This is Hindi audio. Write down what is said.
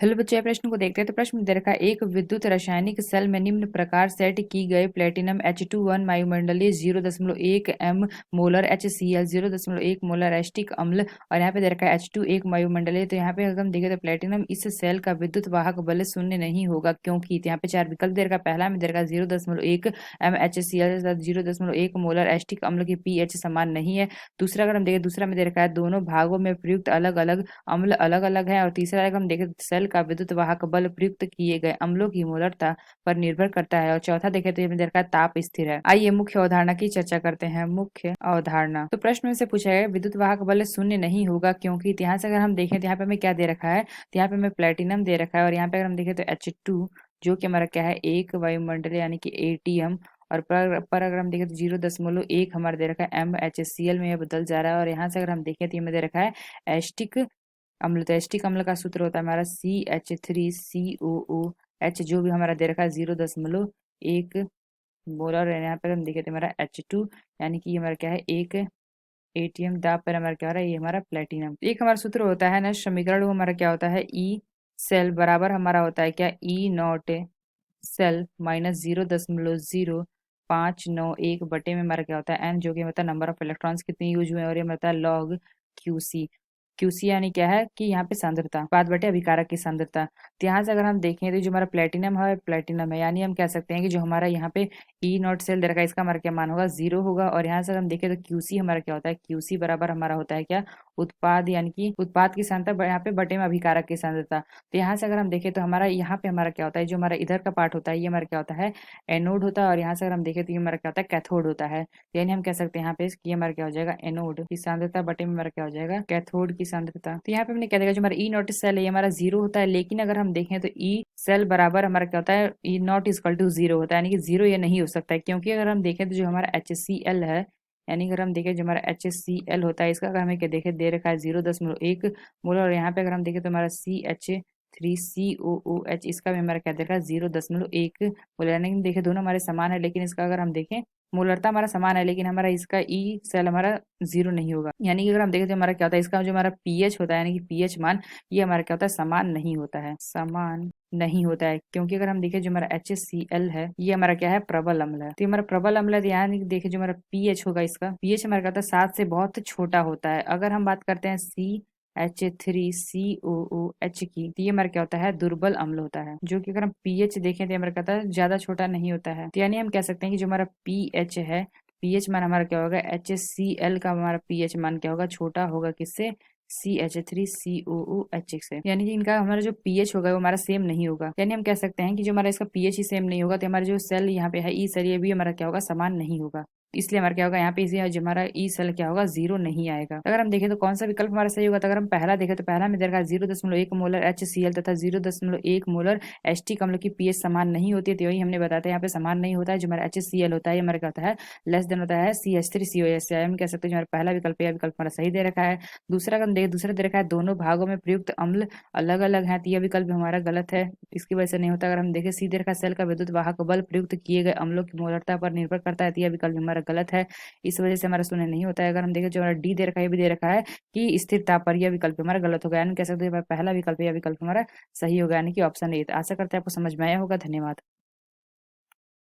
हेलो बच्चे, ये प्रश्न को देखते हैं। तो प्रश्न में दे रखा है, एक विद्युत रासायनिक सेल में निम्न प्रकार सेट की गई प्लेटिनम H2 वायुमंडलीय 0.1 M molar HCl 0.1 molar acetic अम्ल और यहाँ पे दे रखा है H2 एक वायुमंडलीय। तो यहाँ पे अगर हम देखें तो प्लेटिनम इस सेल का विद्युत वाहक बल शून्य नहीं होगा, क्योंकि तो यहाँ पे चार विकल्प दे रखा है। पहला में दे रखा है 0.1 एम HCl 0.1 मोलर एस्टिक अम्ल की pH समान नहीं है। दूसरा अगर हम देखें, दूसरा में दे रखा है दोनों भागों में प्रयुक्त अलग अलग अम्ल अलग अलग है। और तीसरा अगर हम देखें सेल का विद्युत वाहक बल प्रयुक्त किए गए अम्लों की मोलरता पर निर्भर करता है। और चौथा देखें तो ये दे रखा है ताप स्थिर है। आइए मुख्य अवधारणा की चर्चा करते हैं। मुख्य अवधारणा, तो प्रश्न में से पूछा गया विद्युत वाहक बल शून्य नहीं होगा, क्योंकि यहाँ से अगर हम देखें तो यहाँ पे हमें क्या दे रखा है, तो यहाँ पे हमें प्लेटिनम दे रखा है। और यहाँ पे अगर हम देखें तो H2 जो कि हमारा क्या है, एक वायुमंडल यानी कि ATM। और पर अगर हम देखें तो 0.1 हमारा दे रखा है MHCl में, यह बदल जा रहा है। और यहाँ से अगर हम देखें तो ये में दे रखा है एस्टिक अम्ल। तो एस्टिक अम्ल का सूत्र होता है हमारा CH3COOH, जो भी हमारा दे रखा है 0.1 मोलर। और यहाँ पर हम देखें तो हमारा H2 यानी कि ये हमारा क्या है, एक ATM दाब पर हमारा क्या हो रहा है, ये हमारा प्लेटिनम। एक हमारा सूत्र होता है ना समीकरण, वो हमारा क्या होता है, ई सेल बराबर हमारा होता है क्या, E0 सेल माइनस 0.0591 बटे में हमारा क्या होता है एन, जो कि मतलब नंबर ऑफ इलेक्ट्रॉन्स कितने यूज हुए हैं। और ये मतलब लॉग क्यूसी। क्यूसी यानी क्या है कि यहाँ पे सांद्रता बात बटे अभिकारक की सांद्रता। तो यहाँ से अगर हम देखें तो जो हमारा प्लेटिनम है यानी हम कह सकते हैं कि जो हमारा यहाँ पे E0 सेल दे रखा है, इसका हमारा क्या मान होगा, 0 होगा। और यहाँ से अगर हम देखें तो क्यूसी हमारा क्या होता है, क्यूसी बराबर हमारा होता है क्या, उत्पाद यानी कि उत्पाद की सांद्रता यहाँ पे बटे में अभिकारक की सांद्रता। तो यहाँ से अगर हम देखें तो हमारा यहाँ पे हमारा क्या होता है, जो हमारा इधर का पार्ट होता है ये हमारा क्या होता है, एनोड होता है। और यहाँ से अगर हम देखें तो ये हमारा क्या होता है, कैथोड होता है। यानी हम कह सकते हैं यहाँ पे कि हमारा क्या हो जाएगा, एनोड की सांद्रता बटे में हमारा क्या हो जाएगा, कैथोड की सांद्रता। तो यहाँ पे हमने क्या देखा, जो हमारा E0 सेल है ये हमारा 0 होता है। लेकिन अगर हम देखें तो ई सेल बराबर हमारा क्या होता है, E0 = 0 होता है, यानी कि 0 ये नहीं हो सकता है। क्योंकि अगर हम देखें तो जो हमारा HCl है, यानी अगर हम देखें जो हमारा HCl होता है, इसका अगर हमें क्या देखें दे रखा है 0.1 मोलर। और यहाँ पे अगर हम देखें तो हमारा CH3COOH, इसका भी हमारा क्या दे रखा है 0.1 मोलर। यानी कि देखें दोनों हमारे समान है, लेकिन इसका अगर हम देखें मोलरता हमारा समान है, लेकिन हमारा इसका ई सेल हमारा 0 नहीं होगा। यानी कि अगर हम देखें तो हमारा क्या होता है, इसका जो हमारा पीएच होता है यानी कि पीएच मान, ये हमारा क्या होता है, समान नहीं होता है, समान नहीं होता है। क्योंकि अगर हम देखें जो हमारा HCl है ये हमारा क्या है, प्रबल अम्ल है। तो ये हमारा प्रबल अम्ल है। तो यहाँ देखिए जो हमारा पीएच होगा, इसका पीएच हमारा क्या होता है, 7 से बहुत छोटा होता है। अगर हम बात करते हैं CH3COOH की, तो ये हमारा क्या होता है, दुर्बल अम्ल होता है। जो कि अगर हम पीएच देखें तो हमारा क्या होता है, ज्यादा छोटा नहीं होता है। तो यानी हम कह सकते हैं कि जो हमारा पीएच है, पीएच मान हमारा क्या होगा, HCl का हमारा पीएच मान क्या होगा, छोटा होगा किससे, CH3COOH से। यानी कि इनका हमारा जो पीएच होगा वो हमारा सेम नहीं होगा। यानी हम कह सकते हैं कि जो हमारा इसका पीएच ही सेम नहीं होगा, तो हमारा जो सेल यहाँ पे है ई सेल, ये भी हमारा क्या होगा, समान नहीं होगा। इसलिए हमारा क्या होगा यहाँ पे, इसी जो हमारा ई सेल क्या होगा, 0 नहीं आएगा। अगर हम देखें तो कौन सा विकल्प हमारा सही होगा, तो अगर हम पहला देखें तो पहला में दे रखा है 0.1 मोलर HCl तथा 0.1 मोलर एस्टिक अम्ल की पीएच समान नहीं होती है। तो यही हमने बताया यहाँ पे समान नहीं होता है। जो हमारा HCl होता है ये हमारा क्या होता है, लेस देन होता है CH3COOH से। हम कह सकते हैं जो हमारा पहला विकल्प है, यह विकल्प हमारा सही दे रखा है। दूसरा अगर हम देखें, दूसरा दे रखा है दोनों भागों में प्रयुक्त अम्ल अलग अलग है, तो यह विकल्प हमारा गलत है, इसकी वजह से नहीं होता। अगर हम देखें सी दे रखा है सेल का विद्युत वाहक बल प्रयुक्त किए गए अम्लों की मोलरता पर निर्भर करता है, तो यह विकल्प हमारा गलत है, इस वजह से हमारा शून्य नहीं होता है। अगर हम देखें जो हमारा डी दे रखा है, ये भी दे रखा है कि स्थिर ताप पर, यह विकल्प हमारा गलत होगा। यानी कह सकते हैं हमारा पहला विकल्प, यह विकल्प हमारा सही होगा, यानी कि ऑप्शन ए। आशा करते हैं आपको समझ में आया होगा। धन्यवाद।